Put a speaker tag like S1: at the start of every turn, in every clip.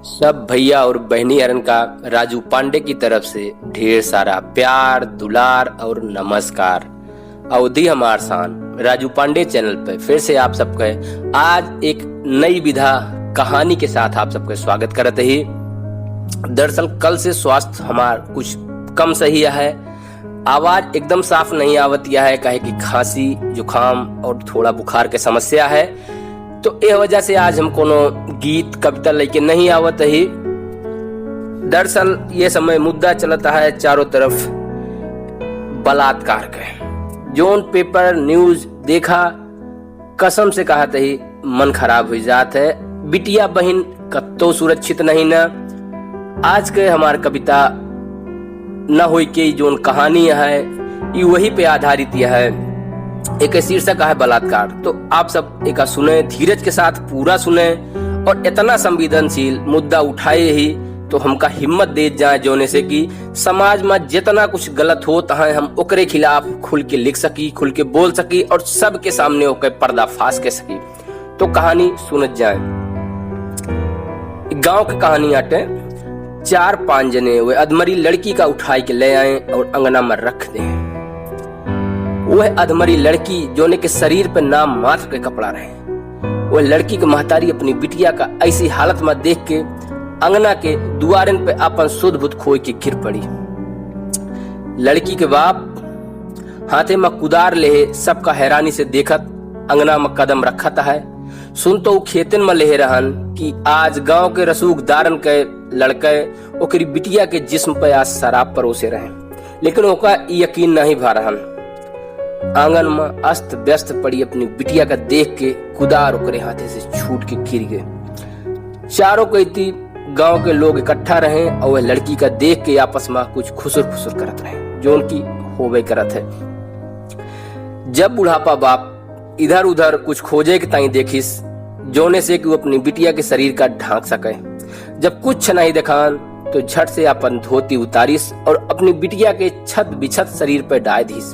S1: सब भैया और बहनियरन का राजू पांडे की तरफ से ढेर सारा प्यार दुलार और नमस्कार। अवधि हमार शान राजू पांडे चैनल पे फिर से आप सबके आज एक नई विधा कहानी के साथ आप सबका स्वागत करते ही। दरअसल कल से स्वास्थ्य हमार कुछ कम सही है, आवाज एकदम साफ नहीं आवतिया है, कहे कि खांसी जुकाम और थोड़ा बुखार के समस्या है। तो यह वजह से आज हम कोनो गीत कविता लेके नहीं आवत ही। दरअसल ये समय मुद्दा चलता है चारों तरफ बलात्कार के। जोन पेपर न्यूज देखा कसम से कहा ही मन खराब हो जात है। बिटिया बहन कत्तो सुरक्षित नहीं न। आज के हमार कविता न हो के जोन कहानी है ये वही पे आधारित यह है। एक शीर्षक है बलात्कार। तो आप सब एक सुने, धीरज के साथ पूरा सुने और इतना संवेदनशील मुद्दा उठाए ही तो हमका हिम्मत दे जाए जोने से कि समाज में जितना कुछ गलत होता है हम ओकरे खिलाफ खुल के लिख सकी, खुल के बोल सकी और सबके सामने ओके पर्दाफाश के सकी। तो कहानी सुन जाए। गांव की कहानी आटे। 4-5 जने वे अधमरी लड़की का उठाई के ले आए और अंगना में रख दे। वह अधमरी लड़की जोने के शरीर पे नाम मात्र के कपड़ा रहे। वह लड़की के महतारी अपनी बिटिया का ऐसी हालत में देख के अंगना के दुआरन पे अपन सुध बुध खोई के गिर पड़ी। लड़की के बाप हाथे में कुदार ले सबका हैरानी से देखत अंगना में कदम रखत है। सुन तो खेतन में ले रहन कि आज गांव के रसूखदारन के लड़के ओकरी बिटिया के जिस्म पे आज शराब परोसे रहे, लेकिन ओका यकीन नहीं भा रहन। आंगन में अस्त व्यस्त पड़ी अपनी बिटिया का देख के कुदार ओकरे हाथे से छूट के गिर गए। चारों कहती गांव के लोग इकट्ठा रहे और वह लड़की का देख के आपस में कुछ खुसुर खुसुर करत रहे जो उनकी होवे करत है। जब बुढ़ापा बाप इधर उधर कुछ खोजे के ताई देखिस जोने से कि वो अपनी बिटिया के शरीर का ढांक सके। जब कुछ नहीं दिखान तो झट से अपन धोती उतारिस और अपनी बिटिया के छत बिछत शरीर पर डाल दीस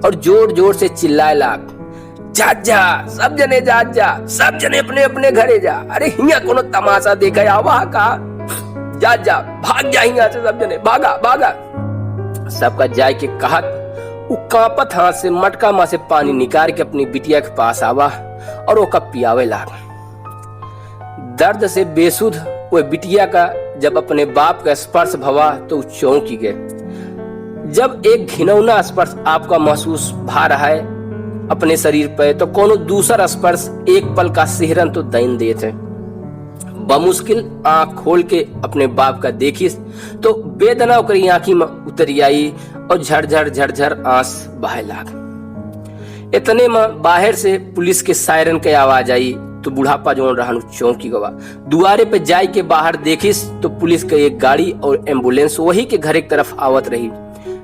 S1: और जोर जोर से चिल्लाए लाग, जा जा सब जने जा जा, सब जने अपने अपने घरे जा। अरे हिया कोनो तमाशा देखा आवा का, जा जा भाग जा हिया से सब जने, भागा भागा। सबका जाय के कहत वो कांपत हाथ से मटका मां से पानी निकाल के अपनी बिटिया के पास आवा और ओका पियावे लाग। दर्द से बेसुध वो बिटिया का जब अपने बाप का स्पर्श भवा तो चौंकी गए। जब एक घिनौना स्पर्श आपका महसूस भा रहा है अपने शरीर पे तो कोनो दूसरा स्पर्श एक पल का सिहरन तो दैन देते। बमुश्किल आंख खोल के अपने बाप का देखिस तो वेदना ओकरी आंखी में उतरी आई और झरझर झरझर आंस बहे लाग। इतने में बाहर से पुलिस के सायरन के आवाज आई तो बुढ़ापा जोन रहन चौंकी गवा। दुआरे पे जाय के बाहर देखिस तो पुलिस के एक गाड़ी और एम्बुलेंस वही के घर की तरफ आवत रही।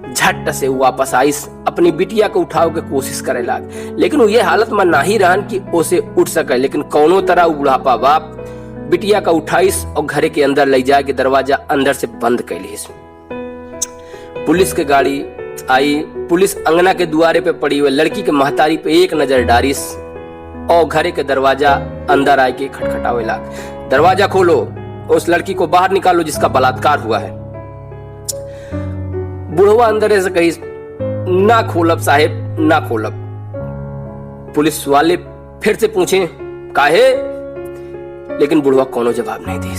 S1: झट से वापस आइस अपनी बिटिया को उठाव के कोशिश करे लाग, लेकिन वो ये हालत में नहीं रहन कि उसे उठ सके। लेकिन कौनो तरह बुढ़ापा बाप बिटिया का उठाइस और घर के अंदर ले जाए के दरवाजा अंदर से बंद कैलिस। पुलिस के गाड़ी आई, पुलिस अंगना के दुआरे पे पड़ी हुई लड़की के महतारी पे एक नजर डारिस और घरे के दरवाजा अंदर आए के खटखटावे लाग, दरवाजा खोलो, उस लड़की को बाहर निकालो जिसका बलात्कार हुआ है। बुढ़वा अंदर से कही, ना खोलब साहेब ना खोलब। पुलिस वाले फिर से पूछे काहे, लेकिन बुढ़वा कोनो जवाब नहीं दी।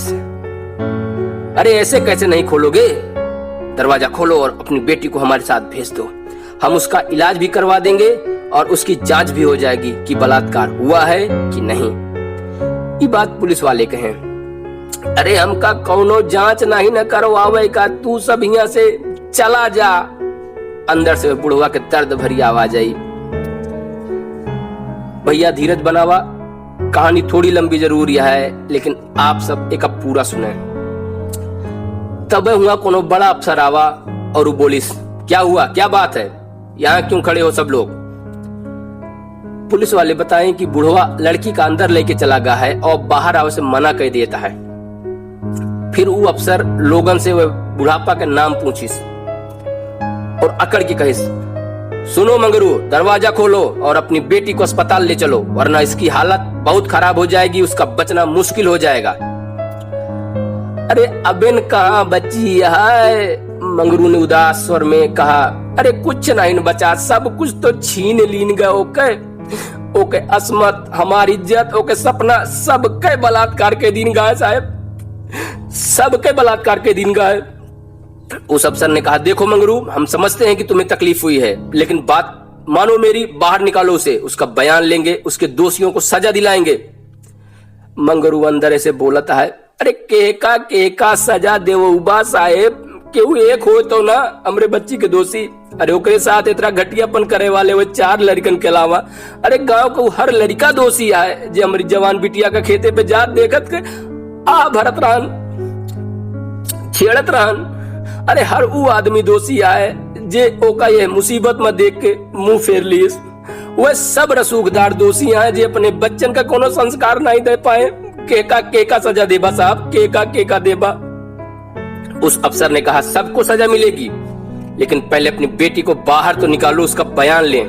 S1: अरे ऐसे कैसे नहीं खोलोगे, दरवाजा खोलो और अपनी बेटी को हमारे साथ भेज दो, हम उसका इलाज भी करवा देंगे और उसकी जांच भी हो जाएगी कि बलात्कार हुआ है कि नहीं। ये बात पुलिस वाले कहें। अरे हमका कोनो जांच नहीं न करवावे का, तू सब यहाँ से चला जा। अंदर से बुढ़वा के दर्द भरी आवाज आई। भैया धीरज बनावा, कहानी थोड़ी लंबी जरूर है लेकिन आप सब एक पूरा सुने। तब हुआ कोनो बड़ा अफसर आवा और वो बोलिस, क्या हुआ, क्या बात है, यहाँ क्यों खड़े हो सब लोग। पुलिस वाले बताएं कि बुढ़वा लड़की का अंदर लेके चला गया है और बाहर आवे से मना कर देता है। फिर वो अफसर लोगन से वह बुढ़ापा के नाम पूछिस और अकड़ के कहिस, सुनो मंगरू, दरवाजा खोलो और अपनी बेटी को अस्पताल ले चलो, वरना इसकी हालत बहुत खराब हो जाएगी, उसका बचना मुश्किल हो जाएगा। अरे अबेन कहाँ बची है? मंगरू ने उदास स्वर में कहा। अरे कुछ नहीं बचा, सब कुछ तो छीन लीन गए। ओके असमत, हमारी इज्जत, ओके सपना, सब के बलात्कार के दिन गए साहब, सब के बलात्कार के दिन गए। उस अफसर ने कहा, देखो मंगरू, हम समझते हैं कि तुम्हें तकलीफ हुई है, लेकिन बात मानो मेरी, बाहर निकालो उसे, उसका बयान लेंगे, उसके दोषियों को सजा दिलाएंगे। मंगरू अंदर ऐसे बोलता है, अरे केका सजा देवो उबा साहेब, केहू एक हो तो ना हमरे बच्ची के दोषी। अरे ओकरे साथ इतना घटियापन करे वाले वो 4 लड़कन के अलावा, अरे गांव को हर लड़का दोषी है जे हमारी जवान बिटिया का खेते पे जात देखत के आ भरत रहन, छेड़त रहन। अरे हर वो आदमी दोषी है जे ओका ये मुसीबत में देख के मुंह फेर लिस। वह सब रसूखदार दोषी हैं जे अपने बच्चन का कोनो संस्कार नहीं दे पाए। केका सजा देबा साहब, केका देबा। उस अफसर ने कहा, सबको सजा मिलेगी, लेकिन पहले अपनी बेटी को बाहर तो निकालो, उसका बयान लें।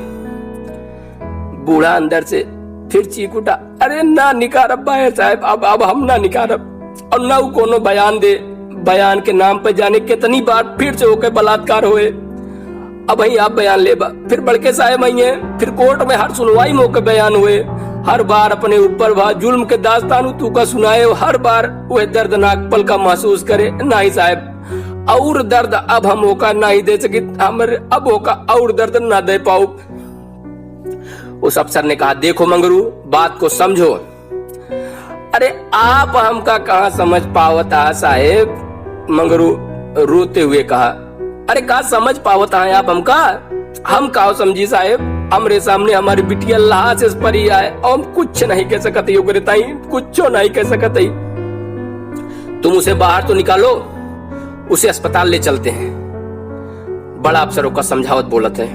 S1: बूढ़ा अंदर से फिर चीख उठा, अरे ना निकारब बाहर साहब, अब हम ना निकारब, और ना कोनो बयान दे। बयान के नाम पे जाने कितनी बार फिर से होके बलात्कार हुए। अब ही आप बयान लेबा, फिर बड़के साहब आई हैं, फिर कोर्ट में हर सुनवाई में होके बयान हुए। हर बार अपने ऊपर वह जुल्म के दास्तान तू का सुनाए, हर बार वह दर्दनाक पल का महसूस करे। नहीं साहब, और दर्द अब हम होका नहीं दे सके, हमारे अब होका और दर्द ना दे पाओ। उस अफसर ने कहा, देखो मंगरू, बात को समझो। अरे आप हमका कहाँ समझ पावता साहेब? मंगरू रोते हुए कहा, अरे कहा समझ पावता है आप हमका? हम कहा समझी साहेब, हमरे सामने हमारी बिटिया अल्लाह से परी आए और हम कुछ नहीं कह सकते, कुछ नहीं कह सकते। तुम उसे बाहर तो निकालो, उसे अस्पताल ले चलते हैं। बड़ा अफसरों का समझावत बोलत है।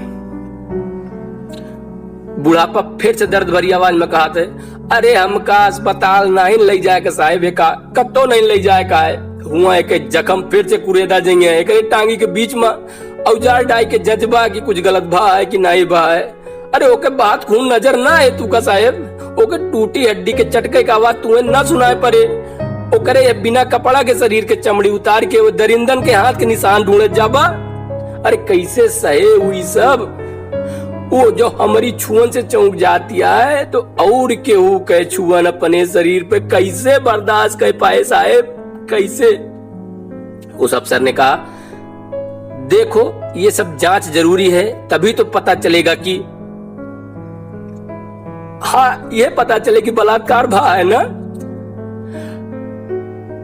S1: बुढ़ापा फिर से दर्द भरी आवाज में कहा थे, अरे हमका अस्पताल नहीं ले जाए का साहेब, का कत्तो नहीं ले जाए का है। हुआ एक जख्म फिर से कुरेदा जाएंगे एक टांगी के बीच में औजार डाई के जज्बा की कुछ गलत भा है कि नहीं भा है। अरे ओके बात खून नजर ना है तू का साहेब, ओके टूटी हड्डी के चटके का आवाज तुम्हें ना सुनाए पड़े। ओकरे ये बिना कपड़ा के शरीर के चमड़ी उतार के वो दरिंदन के हाथ के निशान ढूंढे जाबा। अरे कैसे सहे हुई सब, वो जो हमारी छुअन से चौंक जाती है तो और केहू के छुअन अपने शरीर पे कैसे बर्दाश्त कर पाए साहेब, कैसे? उस अफसर ने कहा, देखो ये सब जांच जरूरी है, तभी तो पता चलेगा कि हाँ ये पता चले कि बलात्कार भा है ना।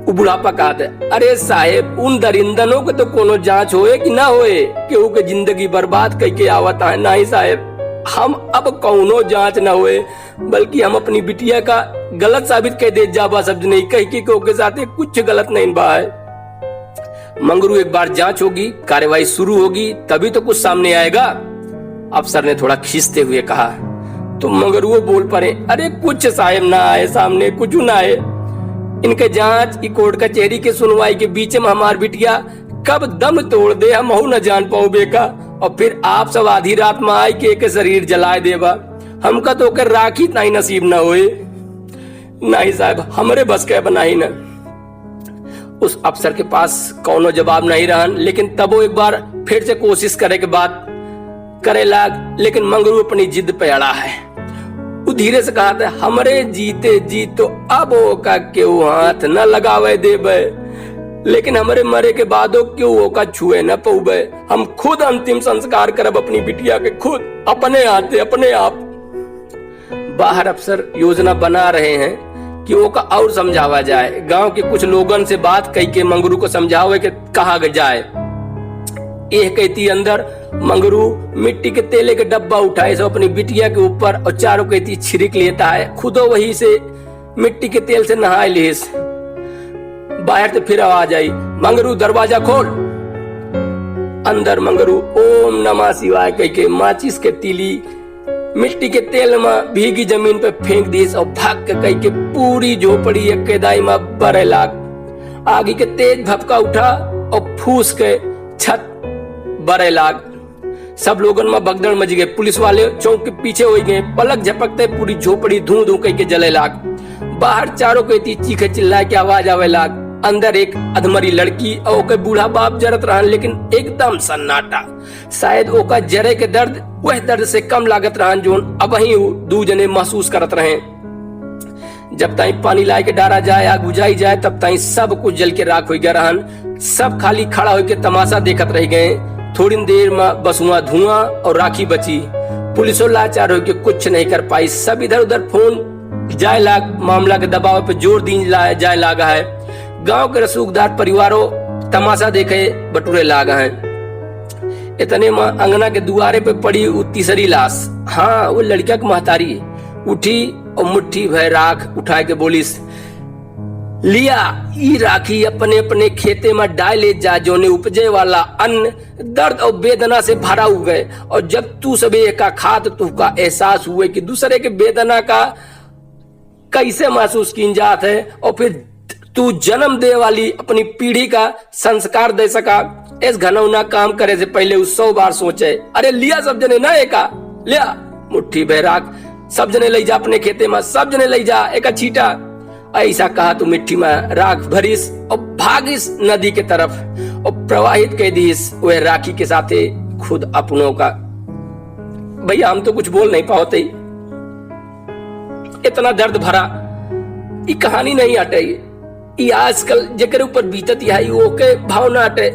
S1: बुढ़ापा कहा था, अरे साहेब उन दरिंदनों के तो कोनो जांच होए कि ना होए, केहू के जिंदगी बर्बाद करके आवत है। नहीं साहेब, हम अब कौनो जांच ना होए, बल्कि हम अपनी बिटिया का गलत साबित कर दे जाबा शब्द नहीं कह के साथ कुछ गलत नहीं बा है। मंगरू एक बार जांच होगी, कार्रवाई शुरू होगी, तभी तो कुछ सामने आएगा। अफसर ने थोड़ा खींचते हुए कहा। तो मंगरू बोल पड़े, अरे कुछ साहेब ना आए सामने, कुछ ना आए। इनके जांच कोर्ट कचहरी के सुनवाई के बीच में हमार बिटिया कब दम तोड़ दे हम न जान पाओ बेका, और फिर आप सब आधी रात में आए के शरीर जलाए देवा। हमका तो कर राखी नहीं नसीब न होए। नहीं साहब, हमरे बस के बनाई न। उस अफसर के पास कौनो जवाब नहीं रहन, लेकिन तबो एक बार फिर से कोशिश करे के बात करे लाग। लेकिन मंगरू अपनी जिद पे अड़ा है। वो धीरे से कहा था, हमरे जीते जी तो अब ओका क्यों हाथ न लगावे देबे, लेकिन हमारे मरे के बादो क्यों ओका छुए न पौबे। हम खुद अंतिम संस्कार करब अपनी बिटिया के, खुद अपने हाथे अपने आप। बाहर अफसर योजना बना रहे हैं कि ओका और समझावा जाए। गांव के कुछ लोगन से बात कही के मंगरू को समझावे के कहा जाए। एक कहती अंदर मंगरू मिट्टी के तेले के डब्बा उठाए सो अपनी बिटिया के ऊपर और चारों कहती छिड़क लेता है, खुदो वही से मिट्टी के तेल से नहाए लेस। बाहर से फिर आवाज आई, मंगरू दरवाजा खोल। अंदर मंगरू ओम नमः शिवाय कह के माचिस के तीली मिट्टी के तेल में भीगी जमीन पे फेंक दी और भाग के कह के पूरी झोपड़ी केदाई में बरे लाग। आगे के तेज भपका उठा और फूस के छत बरे लाग। सब लोगन में भगदड़ मच गए। पुलिस वाले चौक के पीछे हो गए। पलक झपकते पूरी झोपड़ी धू धू कह के जले लाग। बाहर चारों कहती चीखे चिल्लाए की आवाज आवे लाग। अंदर एक अधमरी लड़की और ओके बूढ़ा बाप जरत रहन, लेकिन एकदम सन्नाटा। शायद ओका जरे के दर्द वह दर्द से कम लागत रहन जोन अब ही दू जने महसूस करत रहे। जब ताई पानी लाए के डारा जाए, आग बुझाई जाए, तब ताई सब कुछ जल के राख हो गया रहन। सब खाली खड़ा होकर तमाशा देखत रह गए। थोड़ी देर में बस हुआ धुआं और राखी बची। पुलिसों लाचार होकर कुछ नहीं कर पाई। सब इधर उधर फोन जाए लाग, मामला के दबाव पे जोर दी जाए लागा है। गांव के रसूखदार परिवारों तमाशा देखे बटुरे लागा है। इतने में अंगना के दुआरे पे पड़ी वो तीसरी लाश, हाँ वो लड़किया की महतारी उठी और मुट्ठी भर राख उठा के बोलिस, लिया ई राखी अपने अपने खेते में डाल ले जा, जोने उपजे वाला अन्न दर्द और वेदना से भरा हुए। और जब तू सबे का खात तू का एहसास हुए कि दूसरे के वेदना का कैसे महसूस की जात है, और फिर तू जन्म दे वाली अपनी पीढ़ी का संस्कार दे सका। इस घनौना काम करे से पहले उस 100 बार सोचे। अरे लिया सब जने ना एका लिया मुट्ठी बैराक, सब जने ले जा अपने खेते में, सब जने ले जा एक छीटा। ऐसा कहा तू मिट्टी में राख भरिस और भागिस नदी के तरफ और प्रवाहित कर दीस वह राखी के साथे खुद अपनों का। भैया हम तो कुछ बोल नहीं पाते, इतना दर्द भरा ये कहानी नहीं हटे। ये आजकल जेकर ऊपर बीतत है वो के भावना हटे।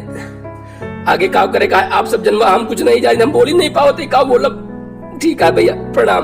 S1: आगे का करे का आप सब जनवा हम कुछ नहीं जाने, हम बोल ही नहीं पाते का बोलब। ठीक है भैया, प्रणाम।